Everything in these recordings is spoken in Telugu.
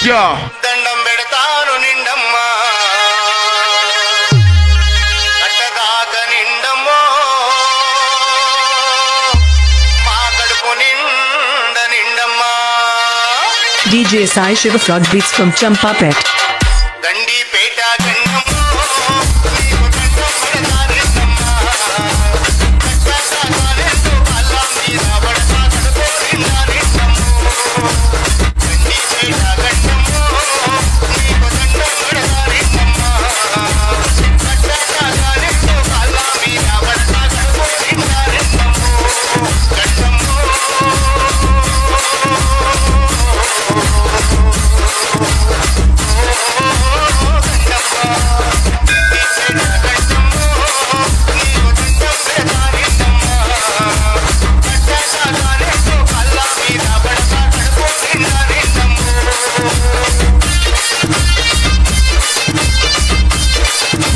దండం పెడతాను నిండమ్మా కట్టదాక నిండమ్మో మా కడుపు నిండ నిండమ్మా. DJ Sai Shiva Frog Beats from Champapet. Gandipet గండమ్మో నీకు దండం పెడతా నిండమ్మా కట్టదాకాలెంతో అల్లా మీద పడతా కడుపు నిండ నిండమ్మో. గండిపేట గండమ్మో నీకు దండం పెడతా నిండమ్మా కట్టదాకాలెంతో అల్లా మీద పడతా కడుపు నిండ నిండమ్మో. గండమ్మో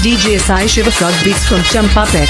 DJ Sai Shiva Frog Beats from Champapet.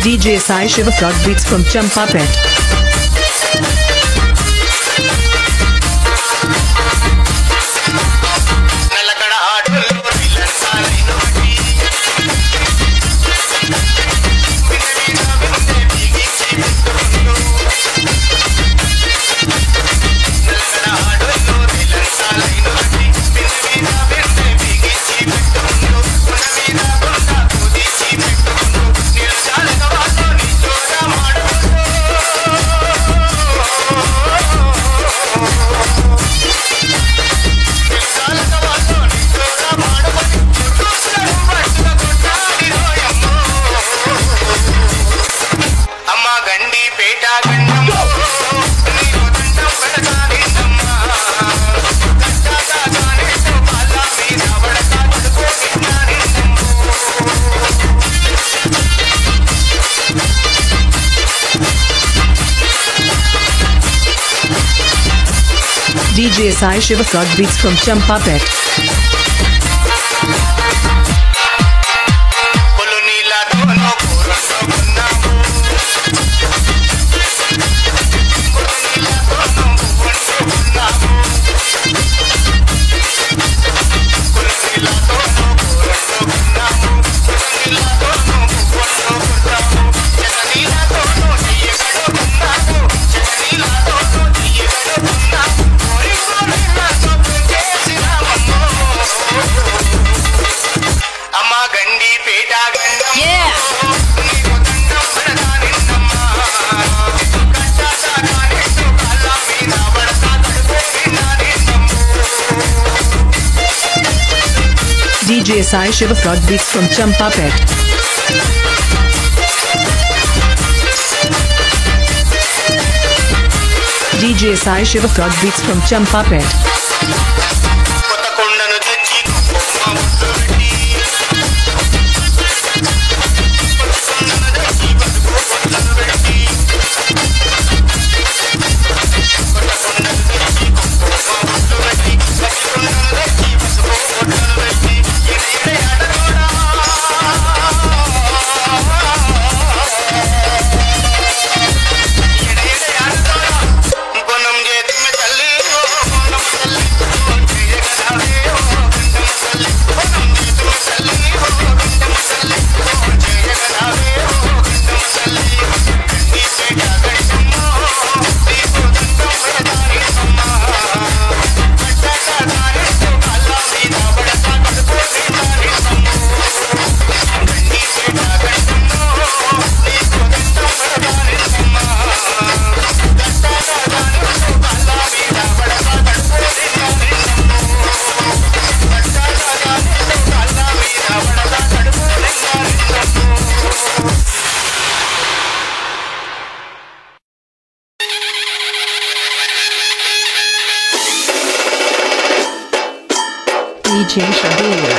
DJ Sai Shiva Frog Beats from Champapet. DJ Sai Shiva Frog Beats from Champapet. DJ Sai Shiva Frog Beats from Champapet. DJ Sai Shiva Frog Beats from Champapet. Ponnam చేతి తల్లి DJ Shabir.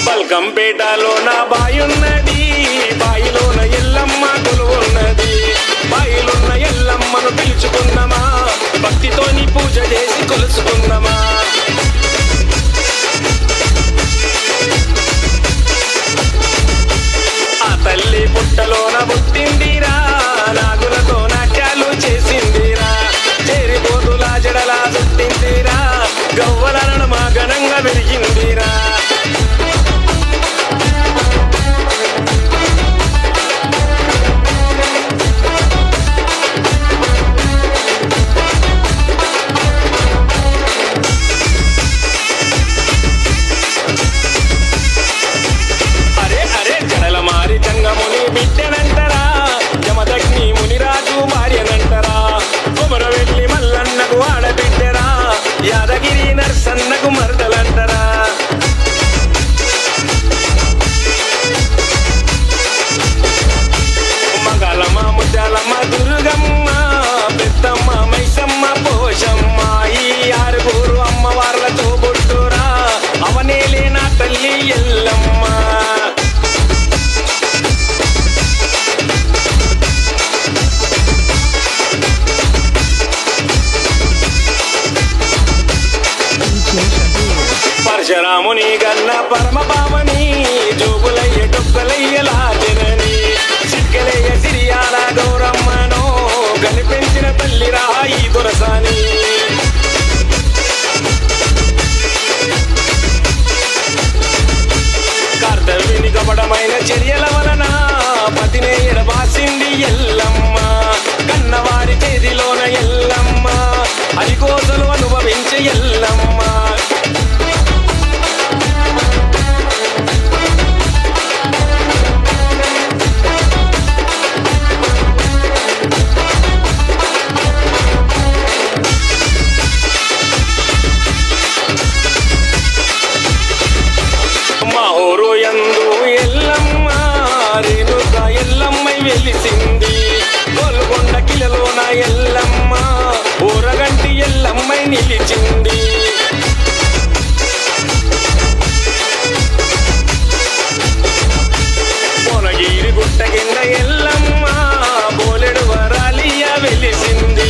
బల్కంపేటలో నా బాయున్నది, బాయిలోన ఎల్లమ్మ కొలువున్నది. బాయిలున్న ఎల్లమ్మను పిలుచుకుందామా, భక్తితోని పూజ చేసి కొలుసుకుందామా. ఆ తల్లి పుట్టలోన పుట్టిందిరా, నాగులతో నాట్యాలు చేసిందిరా. చేరిపోతులా జడలా చుట్టిందిరా, గవ్వలను మా ఘనంగా పెరిగిందిరా. జంగముని బిడ్డనంటరా, జమదగ్ని మునిరాజు భార్యనంటరా. కొమరవెల్లి మల్లన్నకు ఆడబిడ్డరా, యాదగిరి నర్సన్నకు మరదలంటరా. మంగళమ్మ ముత్యాలమ్మ దుర్గమ్మ, పెద్దమ్మ మైసమ్మ పోషమ్మ, ఈ ఆరుగురు అమ్మవార్లతో బొట్టురా, అవనేలే నా తల్లి ఎల్లమ్మ. పరశురాముని గన్న పరమ పావని, జోగులయ్య డొక్కలయ్యలా జనని. సిక్కలయ్య సిరియాల గౌరమ్మనో, కనిపించిన తల్లి రాయి దొరసాని. కర్తవ్యుని కపటమైన చర్యల వలన పతినే ఎడబాసింది ఎల్లమ్మ. కన్నవారి చేతిలోన ఎల్లమ్మ, అలికోసలు అనుభవించే ఎల్లమ్మ. మాహోరు యందు ఎల్లమ్మ, రేణుక ఎల్లమ్మై వెలిసింది. గోల్కొండ కిలలోన ఎల్లమ్మ, ఊరగంటి ఎల్లమ్మై నిలిచింది. పొనగిరి గుట్ట కింద ఎల్లమ్మ, బోలెడు వరాలియ వెలిసింది.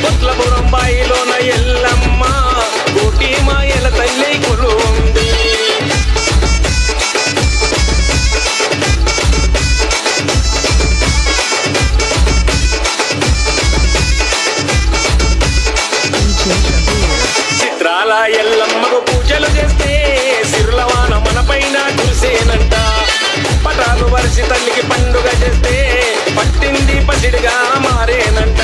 కొట్లపురం బాయిలోన ఎల్లమ్మ, కోటి మాయల తల్లి కొలువుంది. చిత్రాల ఎల్లమ్మకు పూజలు చేస్తే సిరులవాన మన పైన కురిసేనంట. పటాలు వరిసి తల్లికి పండుగ చేస్తే పట్టింది పసిడిగా మారేనంట.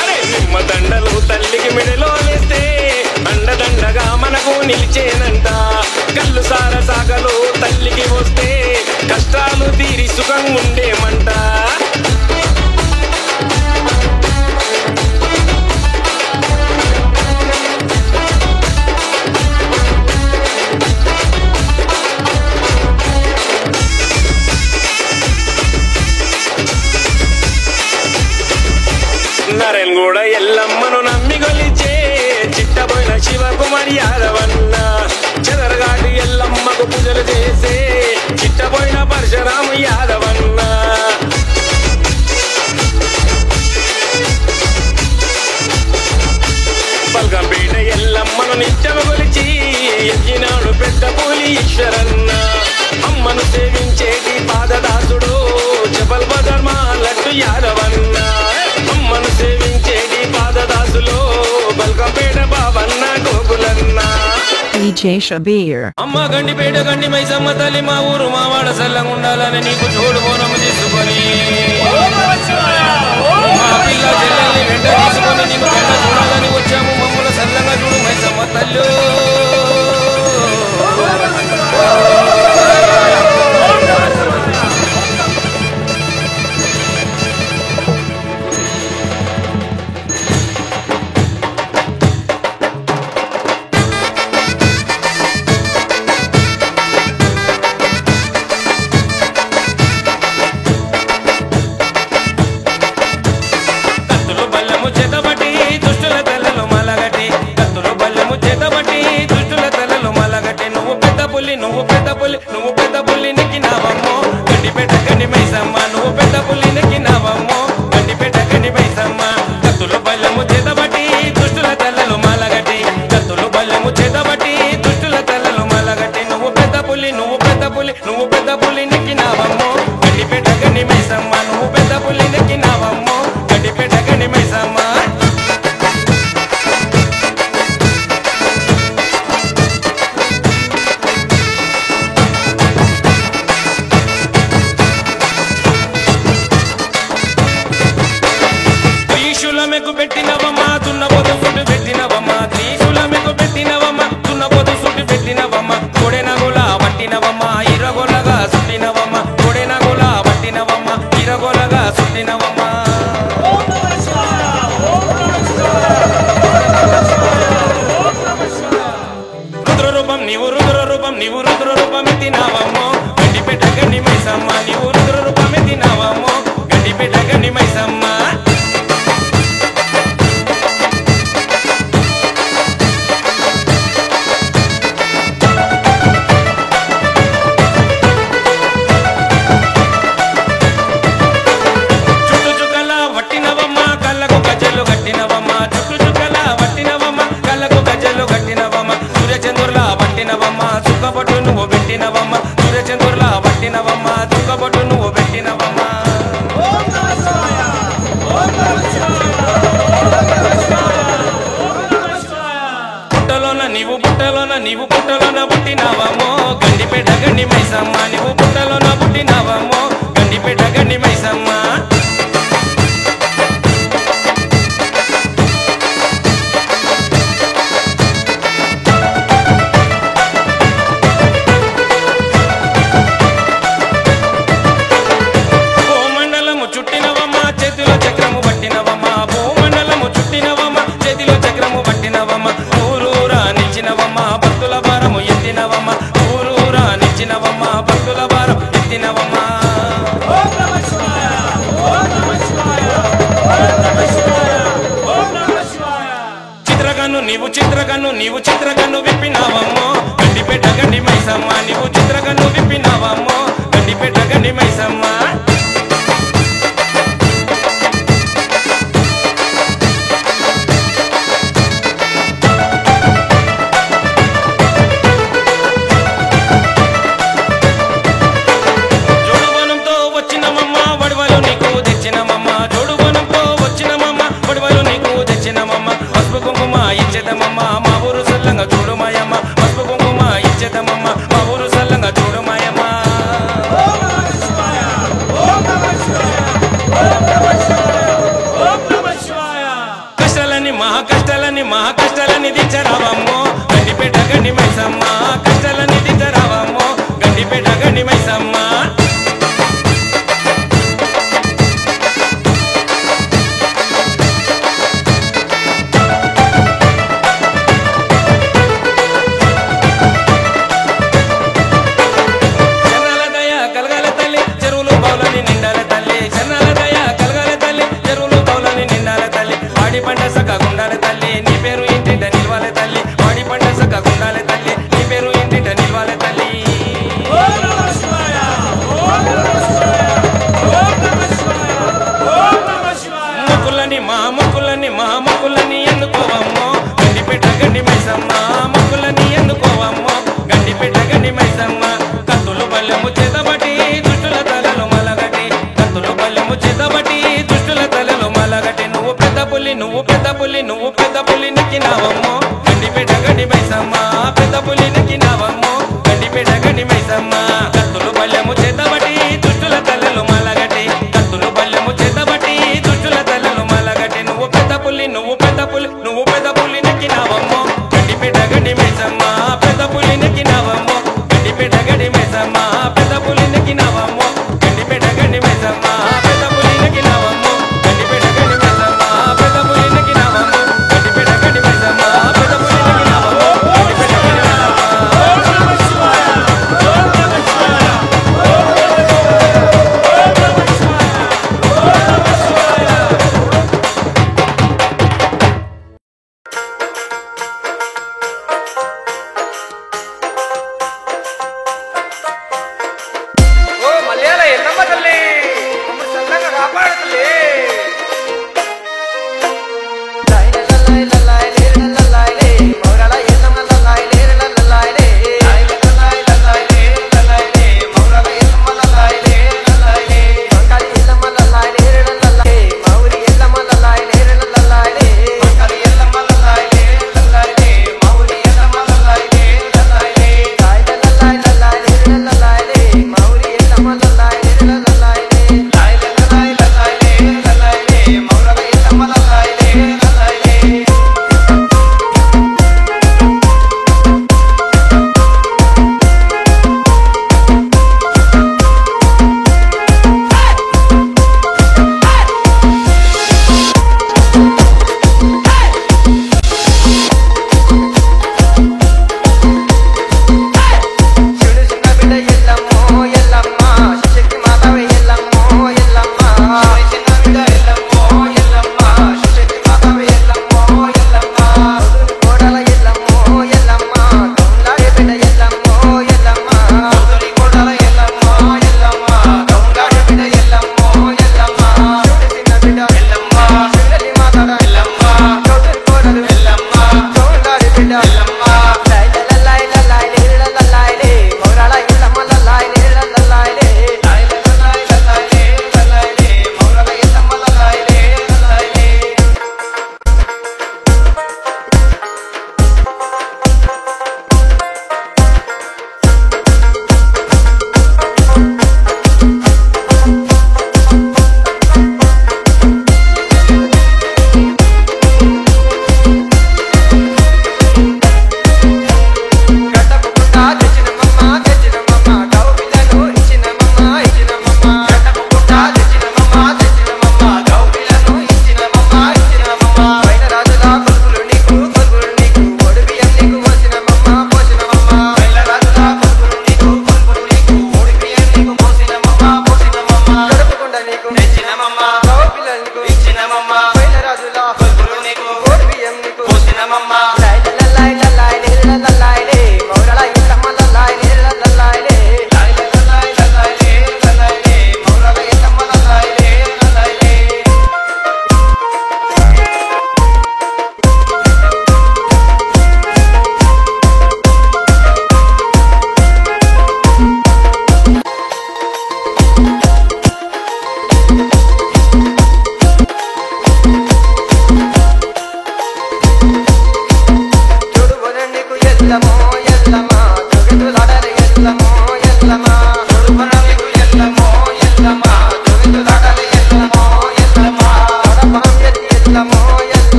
అరే నిమ్మ దండలు తల్లికి మెడలో వేస్తే అండదండగా మనకు నిలిచేనంట. కళ్ళు సార సాగలు తల్లికి వస్తే కష్టాలు తీరి సుఖం ఉండేమంట. నరేన్గూడ ఎల్లమ్మను నమ్మి గొలిచే చిట్టబోయిన శివకుమారి యాదవన్న. చెదరగాటి ఎల్లమ్మకు పూజలు చేసే చిట్టబోయిన పరశురాము యాదవన్న. బల్కంపేట ఎల్లమ్మను నిత్యము గొలిచి ఎక్కినాడు పెద్ద పూలి ఈశ్వరన్న. అమ్మను సేవించేటి పాదదాసుడు జబల్ బదర్ మా లడ్డు యాదవన్న. అమ్మను సేవించేటి పాదదాసులో బల్కంపేట బావన్న గోకులన్న. DJ Shabir. అమ్మ గండిపేట గండి మైసమ్మ తల్లి మా ఊరు మా వాడ సల్లంగా ఉండాలని నీకు తోడు బోనము తీసుకొని, మా పిల్ల చెల్లెల్ని వెంట తీసుకొని నీకు వెంట చూడాలని వచ్చాము. మమ్మల్ని సల్లంగా చూడు మైసమ్మ తల్లు. దుష్టుల తలలు మలగట్టి నువ్వు పెద్ద పులి నువ్వు పెద్ద పులి నువ్వు పెద్ద పులి నెక్కినావమ్మో గండిపేట గండి మైసమ్మ నువ్వు పెద్ద పులి నెక్కినావమ్మో గండిపేట గండి మైసమ్మ కత్తులు బల్లెము చేతబట్టి దుష్టుల తలలు మలగట్టి కత్తులు బల్లెము చేతబట్టి దుష్టుల తలలు మలగట్టి నువ్వు పెద్ద పులి నువ్వు పెద్ద పులి నువ్వు పెద్ద పులి నెక్కినావమ్మో గండిపేట గండి మైసమ్మ నువ్వు పెద్ద పులి నెక్కినావమ్మో గండిపేట గండి మైసమ్మ త్రిశూలమెకు పెట్టినవమ్మా దున్నపోతు సుట్టు పెట్టినవమ్మా త్రిశూలమెకు పెట్టినవమ్మా దున్నపోతు సుట్టు పెట్టినవమ్మా కొడెనగుల పట్టినవమ్మా ఇరగొలగా సుట్టినవమ్మా కొడెనగుల పట్టినవమ్మా ఇరగొలగా సుట్టినవమ్మా రుద్రరూపం నీవు రుద్రరూపం నీవు రుద్రరూపం ఎత్తినావమ్మో గండిపేట గండి మైసమ్మ నీవు రుద్రరూపం ఎత్తినావమ్మో గండిపేట గండి మైసమ్మ చుక్కబొట్టు నువ్వు పెట్టినవమ్మ సూర్యచంద్రులా పట్టినవమ్మ చుక్కబొట్టు నువ్వు పెట్టినవమ్మ నీవు పుట్టలోన పుట్టినవమ్మో గండిపేట గండి మైసమ్మ నీవు పుట్టలోన పుట్టినవమ్మో గండిపేట గండి మైసమ్మ భక్తుల భారము ఎత్తినవమ్మ ఊరూరా నిచ్చినవమ్మ భక్తుల భారం ఎత్తినవమ్మ చిత్రకన్ను నీవు చిత్రకన్ను విప్పినావమ్మో గండిపేట గండి మైసమ్మ నీవు చిత్రకన్ను విప్పినావమ్మో గండిపేట గండి మైసమ్మ ఇచ్చేదమమ్మ మా ఊరు సల్లంగా చూడు మాయమ్మ పసుపు కుంకుమ ఇచ్చేదమమ్మ మా ఊరు సల్లంగా చూడు మాయమ్మ కష్టాలని దించరావమ్మో గండిపేట గండి మైసమ్మ కష్టాలని దించరావమ్మో గండిపేట గండి మైసమ్మ పంట సక్కగుండాలి తల్లి నీ పేరు ఇంటింట నిల్వాలి తల్లి వాడి పంట సక్కగుండాలి తల్లి నీ పేరు ఇంటింట నిల్వాలి తల్లి మొక్కులని ఎన్నుకోవమ్మో గండిపేట గండి మైసమ్మ మొక్కులని ఎన్నుకోవమ్మో గండిపేట గండి మైసమ్మ కత్తులు బల్లెము చేతబట్టి దుష్టుల తలలు మలగటి కత్తులు బల్లెము చేతబట్టి దుష్టుల తలలు మలగటి నువ్వు పెద్ద పులి నెక్కినావమ్మో గండిపేట గండి మైసమ్మ పెద్ద పులి నెక్కినావమ్మో గండిపేట గండి మైసమ్మ కత్తులు బల్లెము చేతబట్టి దుష్టుల తలలు మలగటి కత్తులు బల్లెము చేతబట్టి దుష్టుల తలలు మలగటి నువ్వు పెద్ద పులి నెక్కినావమ్మో గండిపేట గండి మైసమ్మ పెద్ద పులి నెక్కినావమ్మో గండిపేట గండి మైసమ్మ పెద్ద పులి నెక్కినావమ్మో గండిపేట గండి మైసమ్మ పెద్ద పులి నెక్కినావమ్మో గండిపేట గండి మైసమ్మ పెద్ద పులి నెక్కినావమ్మో గండిపేట గండి మైసమ్మ పెద్ద పులి నెక్కినావమ్మో గండిపేట గండి మైసమ్మ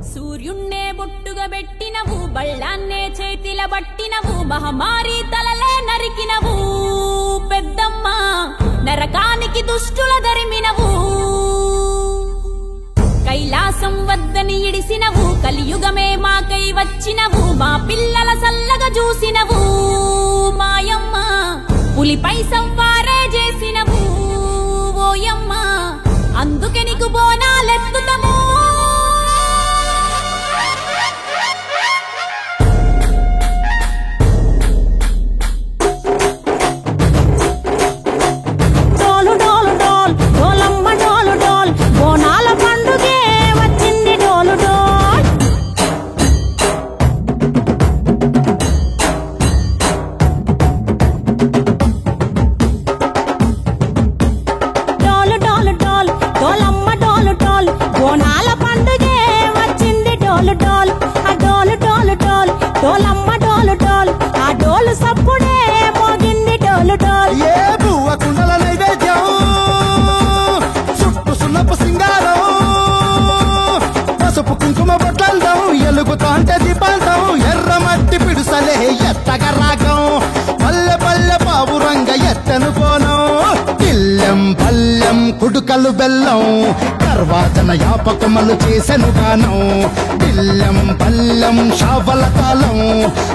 సూర్యున్నే బొట్టుగా పెట్టినవు, బళ్ళాన్నే చేతిల బట్టినవు, మహమారి తలలే నరికినవు పెద్దమ్మ, నరకానికి దుష్టుల దరిమినవు. కైలాసం వద్దని ఇడిసినవు, కలియుగమే మాకై వచ్చినవు, మా పిల్లల సల్లగా చూసినవు మాయమ్మ, పులిపై సంవారే చేసినవు ఓయమ్మ, అందుకే నీకు బోనాలెత్తుతము. చుట్ట బోనపు సింగారం పసుపు కుంకుమ బొట్లందం ఎలుగుతాంటే దీపాంతం ఎర్ర మట్టి పిడుసలే ఎత్తగా రాగం పల్లె పల్లె పావురంగ ఎత్తను కోనం ఇల్లెం పల్లెం కుడుకలు బెల్లం గర్వాజన యాపకమలు చేసెను గానం ఇల్లెం పల్లెం షావల తాళం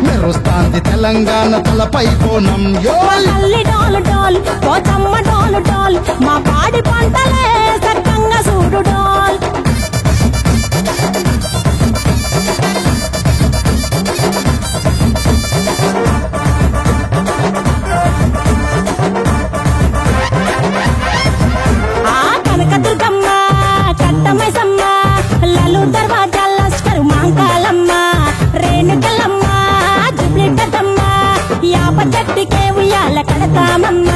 మెరుస్తాంది తెలంగాణ తలపై కోణం తల్లి డాలు డాల్ పోచమ్మ డాలు డాల్ మా పాడి పంటలే సక్కంగా చూడు డాల్ కనకదుర్గమ్మ కట్టమైసమ్మ లలు దర్వాజా లస్కరు మాంకాలమ్మ రేణుకలమ్మ జుబ్లికమ్మ యాప చెట్టుకే ఉయ్యాల కడతామమ్మ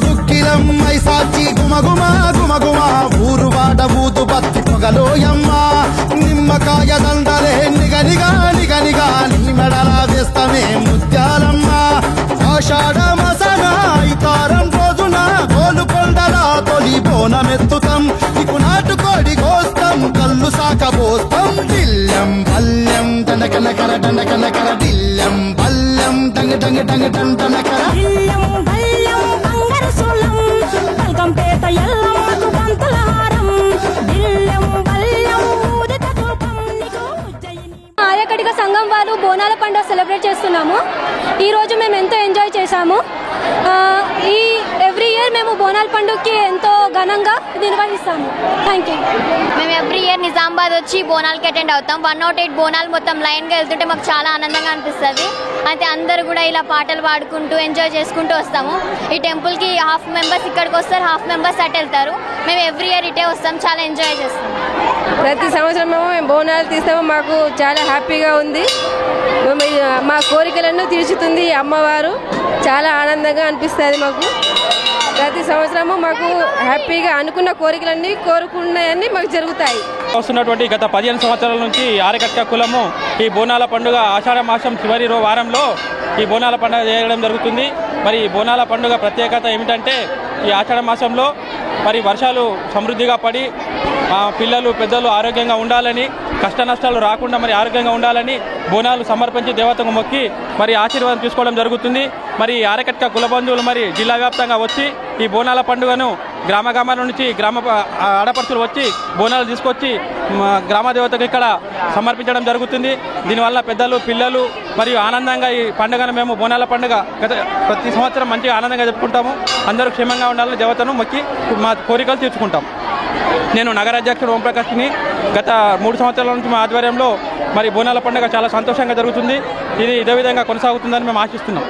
దుక్కిలమ్మై సాచి గుమగుమ గుమగుమ ఊరు వాడ ఊదు బత్తి పొగలోయమ్మ నిమ్మకాయ దండలే నిగనిగా నిగనిగా నీ మెడలా వేస్తమే ముత్యాలమ్మ ఆషాఢ మసన ఇతారం రోజున గోలుకొండల తొలి బోనమెత్తుతాం నీకు నాటుకోడి కోస్తాం కళ్ళు సాకబోస్తాం దిల్లెం పల్లెం దండకనకర దండకనకర దిల్లెం పల్లెం డంగ డంగ డంగ డండనకర ఇల్లం బల్లం బంగారు సోలం పల్కంపేట ఎల్లమ్మకు పంతుల హారం ఇల్లం బల్లం ఊదిత ధూపం నీకు ఉజ్జయిని ఆర్యకటిక సంఘం వారు బోనాల పండుగ సెలబ్రేట్ చేస్తున్నాము. ఈరోజు మేము ఎంతో ఎంజాయ్ చేశాము. ఈ ఎవ్రీ ఇయర్ మేము బోనాల పండుగకి ఎంతో ఘనంగా నిర్వహిస్తాము. Thank you. మేము ఎవ్రీ ఇయర్ నిజామాబాద్ వచ్చి బోనాలకి అటెండ్ అవుతాం. 108 బోనాలు మొత్తం లైన్గా వెళ్తుంటే మాకు చాలా ఆనందంగా అనిపిస్తుంది. అయితే అందరూ కూడా ఇలా పాటలు పాడుకుంటూ ఎంజాయ్ చేసుకుంటూ వస్తాము. ఈ టెంపుల్కి హాఫ్ మెంబర్స్ ఇక్కడికి వస్తారు, హాఫ్ మెంబర్స్ అటు వెళ్తారు. మేము ఎవ్రీ ఇయర్ ఇటే వస్తాం, చాలా ఎంజాయ్ చేస్తాం. ప్రతి సంవత్సరం మేము బోనాలు తీస్తాము. మాకు చాలా హ్యాపీగా ఉంది. మా కోరికలను తీర్చుతుంది ఈ అమ్మవారు. చాలా ఆనందంగా అనిపిస్తుంది మాకు. ప్రతి సంవత్సరము మాకు హ్యాపీగా అనుకున్న కోరికలన్నీ కోరుకున్నాయన్నీ మాకు జరుగుతాయి. వస్తున్నటువంటి గత 15 సంవత్సరాల నుంచి ఆర్యకట్క కులము ఈ బోనాల పండుగ ఆషాఢ మాసం చివరి వారంలో ఈ బోనాల పండుగ చేయడం జరుగుతుంది. మరి ఈ బోనాల పండుగ ప్రత్యేకత ఏమిటంటే ఈ ఆషాఢ మాసంలో మరి వర్షాలు సమృద్ధిగా పడి పిల్లలు పెద్దలు ఆరోగ్యంగా ఉండాలని, కష్ట నష్టాలు రాకుండా మరి ఆరోగ్యంగా ఉండాలని బోనాలు సమర్పించి దేవతకు మొక్కి మరి ఆశీర్వాదం తీసుకోవడం జరుగుతుంది. మరి ఆర్యకట్క కుల బంధువులు మరి జిల్లా వ్యాప్తంగా వచ్చి ఈ బోనాల పండుగను గ్రామ గ్రామాల నుంచి గ్రామ ఆడపడుచులు వచ్చి బోనాలు తీసుకొచ్చి గ్రామ దేవతకు ఇక్కడ సమర్పించడం జరుగుతుంది. దీనివల్ల పెద్దలు పిల్లలు మరియు ఆనందంగా ఈ పండుగను మేము బోనాల పండుగ ప్రతి సంవత్సరం మంచిగా ఆనందంగా జరుపుకుంటాము. అందరూ క్షేమంగా ఉండాలని దేవతను మొక్కి మా కోరికలు తీర్చుకుంటాం. నేను నగరాధ్యక్షుడు ఓంప్రకాష్ని. గత 3 సంవత్సరాల నుంచి మా ఆధ్వర్యంలో మరి బోనాల పండుగ చాలా సంతోషంగా జరుగుతుంది. ఇది ఇదే విధంగా కొనసాగుతుందని మేము ఆశిస్తున్నాం.